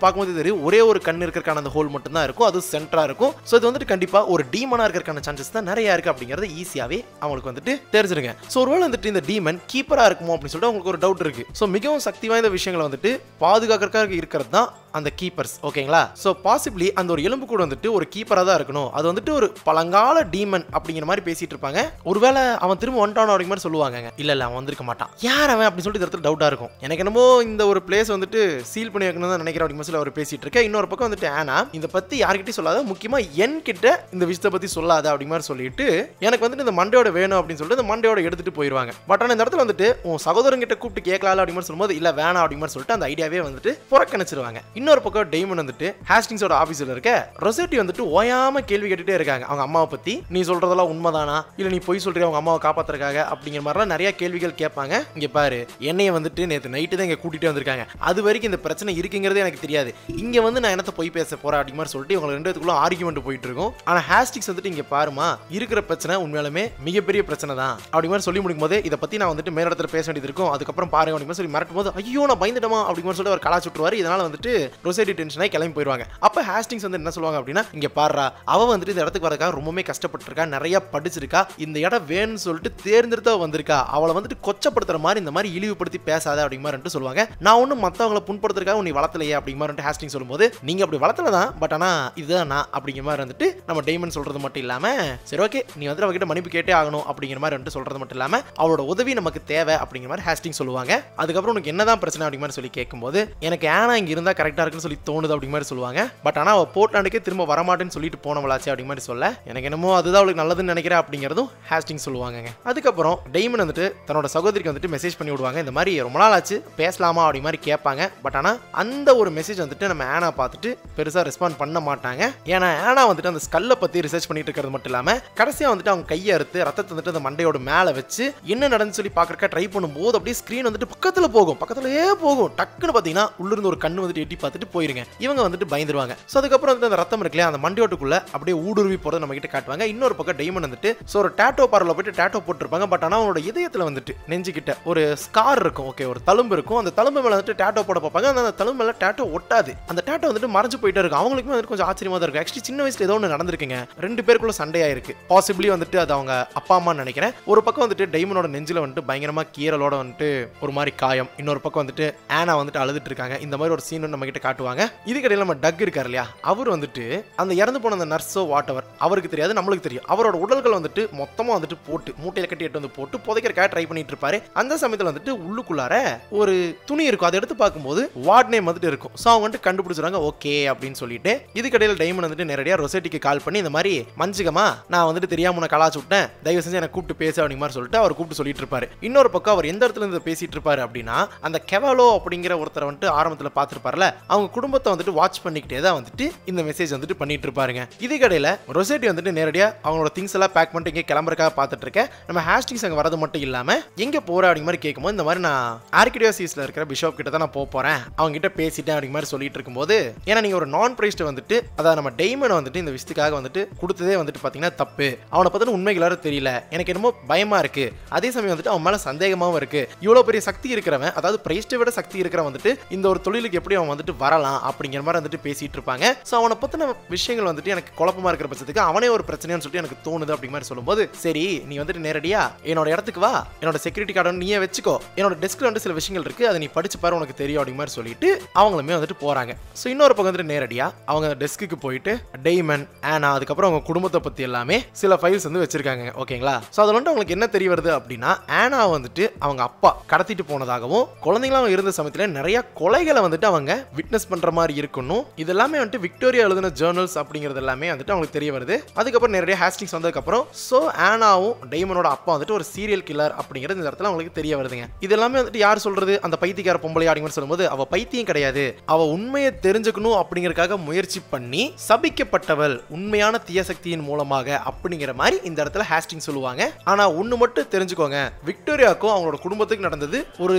பார்க்கும்போது தெரியும் ஒரே ஒரு கண்ணு இருக்கிறக்கான அந்த ஹோல் மட்டும் தான் இருக்கும், அது சென்டரா இருக்கும். ஸோ இது வந்துட்டு கண்டிப்பா ஒரு டீமனா இருக்கிறக்கான சான்சஸ் தான் நிறைய இருக்கு அப்படிங்கறது ஈஸியாவே அவங்களுக்கு வந்துட்டு தெரிஞ்சிருங்க. ஸோ ஒருவேளை வந்துட்டு இந்த டீமன் கீப்பரா இருக்குமோ அப்படின்னு சொல்லிட்டு அவங்களுக்கு ஒரு டவுட் இருக்கு. ஸோ மிகவும் சக்தி வாய்ந்த விஷயங்களை வந்துட்டு பாதுகாக்கிறதுக்காக இருக்கிறது தான் அந்த கீப்பர்ஸ். ஓகேங்களா? ஸோ பாசிபிளி அந்த ஒரு எலும்பு கூட வந்துட்டு ஒரு கீப்பரா தான் இருக்கணும். அது வந்துட்டு ஒரு பழங்கால டீமன் அப்படிங்கிற மாதிரி பேசிட்டு இருப்பாங்க. ஒருவேளை அவன் திரும்ப வந்துட்டானோ அப்படிங்கிற மாதிரி சொல்லுவாங்க. இல்ல இல்ல அவன் வந்திருக்க மாட்டான், யார் அவன் அப்படின்னு சொல்லிட்டு இடத்துல டவுட்டா இருக்கும். எனக்கு என்னமோ இந்த ஒரு பிளேஸ் வந்துட்டு சீல் பண்ணி வைக்கணும் தான் நினைக்கிறேன் அப்படிங்கிற சொல்லி அவர் பேசிட்டு இருக்க. இன்னொரு பக்கம் வந்துட்டு ஆனா இதை பத்தி யார்கிட்டயும் சொல்லாத, முக்கியமா என் கிட்ட இந்த விஷயத்தை பத்தி சொல்லாத அப்படிங்கிற மாதிரி சொல்லிட்டு எனக்கு வந்துட்டு இந்த மண்டையோட வேணும் அப்படின்னு சொல்லிட்டு இந்த மண்டையோட எடுத்துட்டு போயிருவாங்க. பட் ஆனால் இந்த இடத்துல வந்துட்டு உன் சகோதரன் கிட்ட கூப்பிட்டு கேட்கலாம் அப்படிங்கிற சொல்லும்போது இல்ல வேணாம் அப்படிங்கிற சொல்லிட்டு அந்த ஐடியாவே வந்துட்டு புறக்கணிச்சிருவாங்க. இன்னொரு பக்கம் டெய்மன் வந்துட்டு ஹாஸ்டிங்ஸோட ஆபீஸ்ல இருக்க ரொசேட்டி வந்துட்டு ஓயாம கேள்வி கேட்டுட்டே இருக்காங்க அவங்க அம்மாவை பத்தி. நீ சொல்றதெல்லாம் உண்மைதானா, இல்ல நீ போய் சொல்றியா அவங்க அம்மாவை காப்பாத்துறதுக்காக அப்படிங்கிற மாதிரிலாம் நிறைய கேள்விகள் கேட்பாங்க. இங்க பாரு, என்னைய வந்துட்டு நேற்று நைட்டு தான் இங்க கூட்டிட்டு வந்திருக்காங்க, அது வரைக்கும் இந்த பிரச்சனை இருக்குங்கிறதே எனக்கு தெரியாது, இங்க வந்து நான் என்னத்த போய் பேச போறேன் அப்படிங்கிற மாதிரி சொல்லிட்டு இவங்க 2 பேத்துக்குள்ள ஆர்கியூமெண்ட் போயிட்டு இருக்கும். ஆனா ஹாஸ்டிங்ஸ் வந்துட்டு இங்க பாருமா, இருக்கிற பிரச்சனை உண்மையாலுமே மிகப்பெரிய பிரச்சனை தான் அப்படி மாதிரி சொல்லி முடிக்கும் போது இதை பத்தி நான் வந்துட்டு மேலிடத்துல பேச வேண்டியது இருக்கும், அதுக்கப்புறம் பாருங்க அப்படிங்கிற சொல்லி மிரட்டும் போது ஐயோ நான் பயந்துட்டமா அப்படிங்கிற சொல்லிட்டு அவர் கலாச்சு விட்டுருவாரு. இதனால வந்துட்டு ரொசேட்டி டென்ஷன் ஆகி கிளம்பி போயிருவாங்க. அப்ப ஹாஸ்டிங்ஸ் வந்து என்ன சொல்லுவாங்க அப்படின்னா, இங்க பாருடா அவ வந்துட்டு இந்த இடத்துக்கு வரதுக்காக ரொம்பவே கஷ்டப்பட்டிருக்கா, நிறைய படிச்சிருக்கா, இந்த இடம் வேணும்னு சொல்லிட்டு தேர்ந்தெடுத்தா வந்திருக்கா, அவளை வந்துட்டு கொச்சப்படுத்துற மாதிரி இந்த மாதிரி இழிவுபடுத்தி பேசாத அப்படிங்கிற மாதிரி சொல்லுவாங்க. நான் ஒன்னும் மத்தவங்களை புண்படுத்துறதுக்காக நீ வளர்த்தலையே அப்படிங்கிற மாதிரி ஹாஸ்டிங்ஸ் சொல்லும்போது நீங்க அப்படி வளர்த்தல தான், பட் ஆனா இதுதான் நான் அப்படிங்கிற மாதிரி வந்துட்டு நம்ம டெய்மன் சொல்றது மட்டும் இல்லாம சரி ஓகே நீ வந்து அவகிட்ட மன்னிப்பு கேட்டே ஆகணும் அப்படிங்கிற மாதிரி வந்துட்டு சொல்றது மட்டும் இல்லாம அவளோட உதவி நமக்கு தேவை அப்படிங்கிற மாதிரி ஹாஸ்டிங் சொல்லுவாங்க. அதுக்கப்புறம் உனக்கு என்னதான் பிரச்சனை அப்படிங்கிற மாதிரி சொல்லி கேட்கும்போது எனக்கு ஆனா இங்க இருந்தா கரெக்டா இருக்குன்னு சொல்லி தோணுது அப்படிங்கிற மாதிரி சொல்லுவாங்க. பட் ஆனா அவ போர்ட்லாண்டுக்கே திரும்ப வரமாட்டேன்னு சொல்லிட்டு போனவளாச்சு அப்படிங்கிற மாதிரி சொல்ல எனக்கு என்னமோ அதுதான் அவளுக்கு நல்லதுன்னு நினைக்கிறேன் அப்படிங்கிறதும் ஹாஸ்டிங் சொல்லுவாங்க. அதுக்கப்புறம் டெய்மன் வந்துட்டு தன்னோட சகோதரிக்கு வந்துட்டு மெசேஜ் பண்ணி விடுவாங்க, இந்த மாதிரி ரொம்ப நாள் ஆச்சு பேசலாமா அப்படி மாதிரி கேட்பாங்க. பட் ஆனா அந்த ஒரு மெசேஜ் வந்துட்டு நம்ம ஆனா பார்த்துட்டு பெருசா ரெஸ்பாண்ட் பண்ண மாட்டாங்க. ஏன்னா ஆனா வந்துட்டு அந்த ஸ்கல்லை பத்தி ரிசர்ச் பண்ணிட்டு இருக்கிறது மட்டும் இல்லாம கடைசியா வந்துட்டு அவங்க கையை அறுத்து ரத்தத்தை வந்துட்டு அந்த மண்டையோட மேல வச்சு என்ன நடந்து சொல்லி பாக்குறக்க ட்ரை பண்ணும்போது அப்படியே ஸ்கிரீன் வந்துட்டு பக்கத்துலயே போகும். டக்குன்னு பாத்தீங்கன்னா உள்ள இருந்து ஒரு கண்ணு வந்துட்டு எட்டி பார்த்துட்டு போயிருங்க. இவங்க வந்துட்டு பயந்துருவாங்க. ஸோ அதுக்கப்புறம் வந்து அந்த ரத்தம் இருக்குல்லையா அந்த மண்டையோட்டுக்குள்ள அப்படியே ஊடுருவி போறதை நம்ம கிட்ட காட்டுவாங்க. இன்னொரு பக்கம் டைமண்ட் வந்துட்டு ஸோ ஒரு டேட்டோ பார்லர் போயிட்டு டேட்டோ போட்டுருப்பாங்க. பட் ஆனால் அவனோட இதயத்தில் வந்துட்டு நெஞ்சுக்கிட்ட ஒரு ஸ்கார் இருக்கும். ஓகே, ஒரு தழும்பு இருக்கும். அந்த தழும்பு மேலே வந்துட்டு டேட்டோ போட பார்ப்பாங்க. அந்த தழும்பு மேலே டேட்டோ ஒட்டாது. அந்த டேட்டோ வந்துட்டு மறைஞ்சு போயிட்டே இருக்கும். அவங்களுக்குமே வந்து கொஞ்சம் ஆச்சரியமா தான் இருக்கும். ஆக்சுவலி சின்ன வயசுல ஏதோ ஒன்று நடந்திருக்குங்க. 2 பேருக்குள்ள சண்டையாயிருக்கு. பாசிபிளி வந்துட்டு அது அவங்க அப்பா அம்மான்னு நினைக்கிறேன். ஒரு பக்கம் வந்துட்டு டைமனோட நெஞ்சில வந்துட்டு பயங்கரமா கீரலோட வந்துட்டு ஒரு மாதிரி காயம். இன்னொரு பக்கம் வந்துட்டு ஆனா வந்துட்டு அழுதுட்டு இருக்காங்க. இந்த மாதிரி ஒரு சீன் நம்ம கிட்ட காட்டுவாங்க. இதுக்கடையில் நம்ம டக் இருக்காரு இல்லையா, அவர் வந்துட்டு அந்த இறந்து போன அந்த நர்ஸோ வாட் எவர் அவருக்கு தெரியாது, நம்மளுக்கு தெரியும். அவரோட உடல்கள் வந்துட்டு மொத்தமா வந்துட்டு போட்டு மூட்டையில கட்டி எடுத்து வந்து போட்டு புதைக்கிறக்காக ட்ரை பண்ணிட்டு இருப்பாரு. அந்த சமயத்தில் வந்துட்டு உள்ளுக்குள்ளார ஒரு துணி இருக்கும். அதை எடுத்து பார்க்கும்போது வார்ட் நேம் வந்துட்டு இருக்கும். ஸோ அவங்க வந்துட்டு கண்டுபிடிச்சிருவாங்க ஓகே அப்படின்னு சொல்லிட்டு. இதுக்கடையில் டைமண்ட் வந்துட்டு நேரடியாக ரொசெட்டிக்கு கால் பண்ணி இந்த மாதிரி மஞ்சுகமா நான் வந்துட்டு தெரியாம உன்னை கலாச்சு விட்டேன், தயவு செஞ்சு எனக்கு கூப்பிட்டு பேச அப்படிங்கிற மாதிரி சொல்லிட்டு அவர் கூப்பிட்டு சொல்லிட்டு இருப்பாரு. இன்னொரு பக்கம் அவர் எந்த இடத்துல இருந்து பேசிட்டு இருப்பாரு அப்படின்னா அந்த கெவாலோ அப்படிங்கிற ஒருத்தரை வந்துட்டு ஆரம்பத்தில் பார்த்துருப்பாருல, அவங்க குடும்பத்தை வந்துட்டு வாட்ச் பண்ணிக்கிட்டே தான் வந்துட்டு இந்த மெசேஜ் வந்துட்டு பண்ணிட்டு இருப்பாருங்க. இதுக்கடையில் ரொசெட்டி வந்துட்டு நேரடியாக அவங்களோட திங்ஸ் எல்லாம் பேக் பண்ணிட்டு இங்கே கிளம்புறக்காக பார்த்துட்டு இருக்கேன். நம்ம ஹேஸ்டிங்ஸ் அங்கே வரது மட்டும் இல்லாமல் எங்கே போகிற அப்படிங்கிற மாதிரி கேட்கும்போது இந்த மாதிரி நான் ஆர்கிடியோசிஸில் இருக்கிற பிஷப் கிட்ட தான் நான் போகிறேன், அவங்க கிட்ட பேசிட்டேன் அப்படிங்கிற மாதிரி சொல்லிட்டு இருக்கும்போது, ஏன்னா நீங்கள் ஒரு நான் பிரைஸ்ட் வந்துட்டு அதாவது நம்ம டைமண்ட் வந்துட்டு இந்த விஷயத்துக்காக வந்துட்டு கொடுத்ததே வந்துட்டு பார்த்தீங்கன்னா தப்பு, அவனை பற்றின உண்மைகளாரும் தெரியல, எனக்கு என்னமோ பயமா இருக்கு, அதே சமயம் வந்துட்டு அவன் மேலே சந்தேகமாகவும் இருக்கு, இவ்வளோ பெரிய சக்தி இருக்கிறவன் அதாவது பிரைஸ்ட்டை விட சக்தி இருக்கிறவன் வந்துட்டு இந்த ஒரு தொழிலுக்கு எப்படி அவன் வந்துட்டு வரலாம் அப்படிங்கிற மாதிரி வந்துட்டு பேசிட்டு இருப்பாங்க. ஸோ அவனை பற்றின விஷயங்கள் வந்துட்டு எனக்கு குழப்பமா இருக்கிற பட்சத்துக்கு அவனே ஒரு பிரச்சனைன்னு சொல்லிட்டு எனக்கு தோணுது அப்படிங்கிற மாதிரி சொல்லும்போது, சரி நீ வந்துட்டு நேரடியா என்னோட இடத்துக்கு வா, என்னோட செக்யூரிட்டி கார்டு நீயே வச்சுக்கோ, என்னோட டெஸ்க்ல வந்து சில விஷயங்கள் இருக்கு, அதை நீ படிச்சு பாரு உனக்கு தெரியும் அப்படிங்கிற மாதிரி சொல்லிட்டு அவங்களுமே வந்துட்டு போறாங்க. ஸோ இன்னொரு பக்கம் வந்துட்டு நேரடியா அவங்க டெஸ்க்கு போயிட்டு டைமண்ட் ஆனா அதுக்கப்புறம் அவங்க குடும்பத்தை பத்தி எல்லாமே சில ஃபைல்ஸ் வந்து வச்சிருக்காங்க. ஓகேங்களா? ஸோ அதில் வந்து அவங்களுக்கு என்ன தெரிய வருது அப்படின்னா ஆனா வந்துட்டு அவங்க அப்பா கடத்திட்டு போனதாகவும் குழந்தைங்களாம் இருந்த சமயத்தில் நிறைய கொலைகளை வந்துட்டு அவங்க விட்னஸ் பண்ற மாதிரி இருக்கணும். இதெல்லாமே வந்துட்டு விக்டோரியா எழுதின ஜேர்னல்ஸ் அப்படிங்கிறது எல்லாமே வந்துட்டு அவங்களுக்கு தெரிய வருது. அதுக்கப்புறம் நிறைய ஹேஸ்டிங்ஸ் வந்ததுக்கப்புறம் ஸோ ஆனாவும் டைமனோட அப்பா வந்துட்டு ஒரு சீரியல் கில்லர் அப்படிங்கிறது இந்த இடத்துல அவங்களுக்கு தெரிய வருதுங்க. இது எல்லாமே வந்துட்டு யார் சொல்றது, அந்த பைத்தியக்கார பொம்பளை அப்படிங்கிற சொல்லும்போது அவ பைத்தியம் கிடையாது, அவ உண்மையை தெரிஞ்சுக்கணும் அப்படிங்கறதுக்காக முயற்சி பண்ணி சபிக்கப்பட்டவள் உண்மையான தீய சக்தியின் மூலமாக அப்படிங்கிற மாதிரி இந்த இடத்துல ஹேஸ்டிங் சொல்லுவாங்க. ஆனா ஒண்ணு மட்டும் தெரிஞ்சுக்கோங்க, விக்டோரியாவுக்கும் அவங்களோட குடும்பத்துக்கு நடந்தது ஒரு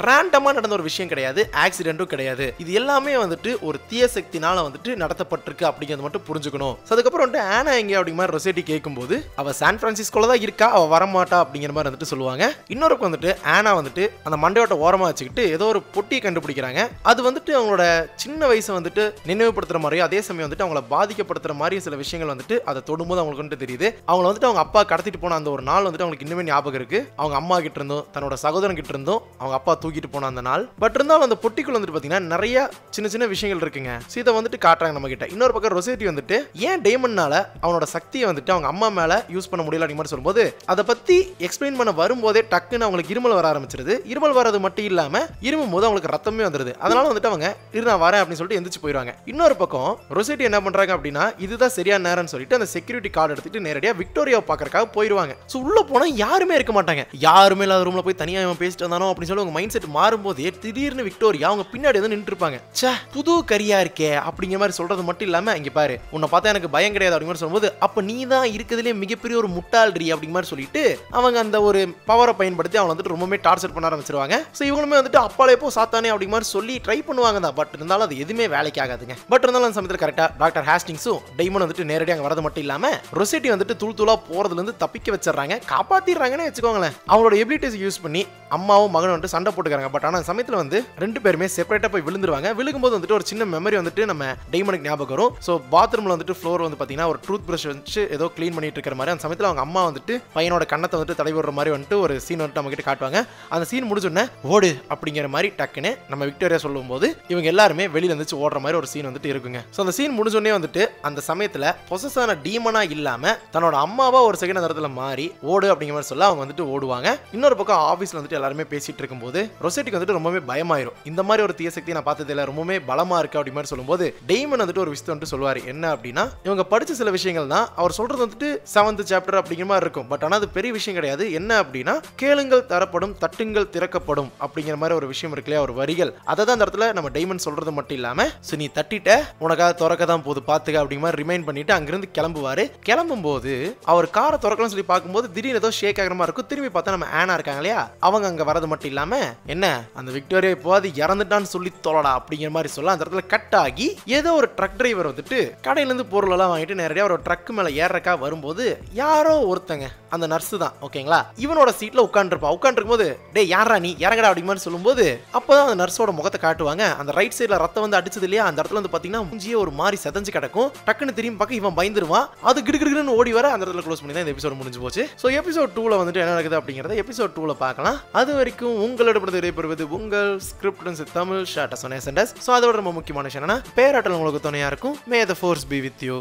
ரேண்டமா நடந்த ஒரு விஷயம் கிடையாது, ஆக்சிடென்ட்டும் கிடையாது. இது எல்லாமே வந்துட்டு ஒரு தீய சக்தினால வந்துட்டு நடத்தப்பட்டிருக்கு அப்படிங்கிறது மட்டும் புரிஞ்சுக்கணும். அதுக்கப்புறம் வந்துட்டு ஆனா எங்க அப்படிங்கிற மாதிரி ரொசெட்டி கேட்கும்போது அவ சான் பிரான்சிஸ்கோல தான் இருக்கா, அவ வரமாட்டா அப்படிங்கிற மாதிரி வந்துட்டு சொல்லுவாங்க. இன்னொரு வந்துட்டு ஆனா வந்துட்டு அந்த மண்டையோட்ட ஓரமா வச்சுக்கிட்டு ஏதோ ஒரு பொட்டியை கண்டுபிடிக்கிறாங்க. அது வந்துட்டு அவங்களோட சின்ன வயசை வந்துட்டு நினைவுபடுத்துற மாதிரியும் அதே சமயம் வந்துட்டு அவங்கள பாதிக்கப்படுத்துற மாதிரி சில விஷயங்கள் வந்துட்டு அதை தொடும்போது அவங்களுக்கு வந்துட்டு தெரியுது. அவங்கள வந்துட்டு அவங்க அப்பா கடத்திட்டு போன அந்த ஒரு நாள் வந்துட்டு அவங்களுக்கு இன்னுமே ஞாபகம் இருக்கு. அவங்க அம்மா கிட்ட இருந்தும் தன்னோட சகோதரன் கிட்ட இருந்தும் அவங்க அப்பா தூக்கிட்டு போன அந்த நாள். பட் இருந்தாலும் அந்த பொட்டிக்குள்ள வந்துட்டு பாத்தீங்கன்னா நிறைய சின்ன சின்ன விஷயங்கள் இருக்குங்க. இதை வந்துட்டு காட்டுறாங்க நம்ம கிட்ட. இன்னொரு பக்கம் ரொசெட்டி வந்துட்டு ஏன் டைமண்ட்னால அவனோட சக்தியை வந்துட்டு அவங்க அம்மா மேல யூஸ் பண்ண முடியல அப்படிங்கிற மாதிரி சொல்லும்போது அதை பத்தி எக்ஸ்பிளைன் பண்ண வரும்போதே டக்குன்னு அவங்களுக்கு இருமல் வர ஆரம்பிச்சிருது. இருமல் வரது மட்டும் இல்லாம இருமும் போது அவங்களுக்கு ரத்தமே வந்துருது. அதனால வந்துட்டு அவங்க நான் வரேன் அப்படின்னு சொல்லிட்டு எந்திரிச்சு போயிடுவாங்க. இன்னொரு பக்கம் ரொசெட்டி என்ன பண்றாங்க அப்படின்னா இதுதான் சரியான நேரம்னு சொல்லிட்டு அந்த செக்யூரிட்டி கார்டு எடுத்துட்டு நேரடியா விக்டோரியா பாக்குறதுக்காக போயிடுவாங்க. ஸோ உள்ள போனா யாருமே இருக்க மாட்டாங்க. யாருமே இல்லாத ரூம்ல போய் தனியா பேசிட்டு வந்தானோ அப்படின்னு சொல்லி உங்க மைண்ட் செட் மாறும்போதே திடீர்னு விக்டோரியா அவங்க பின்னாடி வந்து நின்று இருப்பாங்க. சே புது கரியா இருக்கே அப்படிங்கிற மாதிரி சொல்றது மட்டும் இல்லாம இங்க பாரு உன்னை பார்த்தா எனக்கு பயம் கிடையாது அப்படிங்கிற சொல்லும்போது அப்ப நீ தான் இருக்கிறதுலே மிகப்பெரிய ஒரு முட்டாள்றி அப்படிங்கிற மாதிரி சொல்லிட்டு அவங்க அந்த ஒரு பவரை பயன்படுத்தி அவங்க வந்துட்டு ரொம்பவே டார்ச்சர் பண்ண ஆரம்பிச்சிருவாங்க. ஸோ இவங்களுமே வந்துட்டு அப்பாலே போ சாத்தானே அப்படிங்கிற மாதிரி சொல்லி ட்ரை பண்ணுவாங்க தான். பட் இருந்தாலும் அது எதுவுமே வேலைக்கு ஆகாதுங்க. பட் இருந்தாலும் அந்த சமயத்தில் கரெக்டா டாக்டர் ஹேஸ்டிங்ஸும் டைமண்ட் வந்துட்டு நேரடியாக அங்கே வரது மட்டும் இல்லாம ரொசெட்டி வந்துட்டு தூள் தூளா போறதுல இருந்து தப்பிக்க வச்சிடறாங்க, காப்பாத்திடுறாங்கன்னு வச்சுக்கோங்களேன். அவங்களோட எபிலிட்டிஸ் யூஸ் பண்ணி அம்மாவும் மகனும் வந்துட்டு சண்டை போட்டுக்கிறாங்க. பட் ஆனால் சமயத்தில் வந்து 2 பேருமே செப்பரேட்டா போய் விழுந்துருவாங்க. விழுகும்போது வந்துட்டு ஒரு சின்ன மெமரி வந்துட்டு நம்ம டைமண்டுக்கு ஞாபகம் வரும். ஸோ பாத்ரூம்ல வந்துட்டு ஃப்ளோர் வந்து பார்த்தீங்கன்னா ஒரு டூத் பிரஷ் வச்சு ஏதோ க்ளீன் பண்ணிட்டு இருக்கிற மாதிரி அந்த சமயத்தில் அவங்க அம்மா வந்துட்டு பையனோட கண்ணத்தை வந்துட்டு தடவி விடுற மாதிரி வந்துட்டு ஒரு சீன் வந்துட்டு நம்ம கிட்ட காட்டுவாங்க. அந்த சீன் முடிஞ்சோடனே ஓடு அப்படிங்கிற மாதிரி டக்குன்னு நம்ம விக்டோரியா சொல்லும்போது இவங்க எல்லாருமே வெளியில இருந்துச்சு ஓடுற மாதிரி ஒரு சீன் வந்துட்டு இருக்குங்க. ஸோ அந்த சீன் முடிஞ்சோடனே வந்துட்டு அந்த சமயத்தில் பொசஸான டீமனா இல்லாம தன்னோட அம்மாவா ஒரு செகண்ட் அந்த இடத்துல மாறி ஓடு அப்படிங்கிற மாதிரி சொல்ல அவங்க வந்துட்டு ஓடுவாங்க. இன்னொரு பக்கம் ஆஃபீஸ்ல வந்துட்டு எல்லாருமே பேசிட்டு இருக்கும்போது ரொசெட்டிக்கு வந்துட்டு ரொம்பவே பயமாயிரும். இந்த மாதிரி ஒரு தீய சக்தி நான் பார்த்தது இல்லை, ரொம்பவே பலமா இருக்கு அப்படி மாதிரி சொல்லும்போது டைமண்ட் வந்துட்டு ஒரு விஷயம் வந்துட்டு சொல்லுவாரு. என்ன அப்படின்னா இவங்க படிச்ச சில விஷயங்கள் தான் அவர் சொல்றது வந்துட்டு 7th சாப்டர் அப்படிங்கிற மாதிரி இருக்கும். பட் ஆனால் அது பெரிய விஷயம் கிடையாது. என்ன அப்படின்னா கேளுங்கள் தரப்படும், தட்டுங்கள் திறக்கப்படும் அப்படிங்கிற மாதிரி ஒரு விஷயம் இருக்கு இல்லையா, ஒரு வரிகள். அதை தான் அந்த இடத்துல நம்ம டைமண்ட் சொல்றது மட்டும் இல்லாம நீ தட்டிட்ட உனக்காக திறக்க தான் போது பாத்துக்க அப்படிங்கிற மாதிரி ரிமைண்ட் பண்ணிட்டு அங்கிருந்து கிளம்புவாரு. கிளம்பும் போது அவர் காரை திறக்கணும்னு சொல்லி பார்க்கும்போது திடீர்னு ஏதோ ஷேக் ஆகிற மாதிரி இருக்கும். திரும்பி பார்த்தா நம்ம ஆனா இருக்காங்க இல்லையா, அவங்க அங்க வரது மட்டும் இல்லாம என்ன அந்த விக்டோரியா இப்போ அது இறந்துட்டான்னு சொல்லி தொலைடா அப்படிங்கிற அப்படிங்கிற மாதிரி சொல்ல அந்த இடத்துல கட் ஆகி ஏதோ ஒரு ட்ரக் டிரைவர் வந்துட்டு கடையில இருந்து பொருள் எல்லாம் வாங்கிட்டு நேரடியாக ஒரு ட்ரக் மேல ஏறக்கா வரும்போது யாரோ ஒருத்தங்க அந்த நர்ஸ் தான் ஓகேங்களா இவனோட சீட்ல உட்காந்துருக்கும் போது டே யாரா நீ இறங்கடா அப்படிங்கிற சொல்லும்போது அப்பதான் அந்த நர்ஸோட முகத்தை காட்டுவாங்க. அந்த ரைட் சைடுல ரத்தம் வந்து அடிச்சது இல்லையா அந்த இடத்துல வந்து பாத்தீங்கன்னா மூஞ்சியே ஒரு மாதிரி செதஞ்சு கிடக்கும். டக்குன்னு திரும்பி பார்க்க இவன் பயந்துருவான். அது கிடுகிடுன்னு ஓடி வர அந்த இடத்துல க்ளோஸ் பண்ணி தான் இந்த எபிசோட் முடிஞ்சு போச்சு. ஸோ எபிசோட் 2ல வந்துட்டு என்ன நடக்குது அப்படிங்கறத எபிசோட் 2ல பார்க்கலாம். அது வரைக்கும் உங்களோட விடைபெறுவது உங்கள் ஸ்கிரிப்ட் தமிழ் ஷார்ட். ஸோ அதோட ரொம்ப முக்கியமான விஷயம் என்னன்னா பேராட்டல் உங்களுக்கு துணையா இருக்கும். May the force be with you.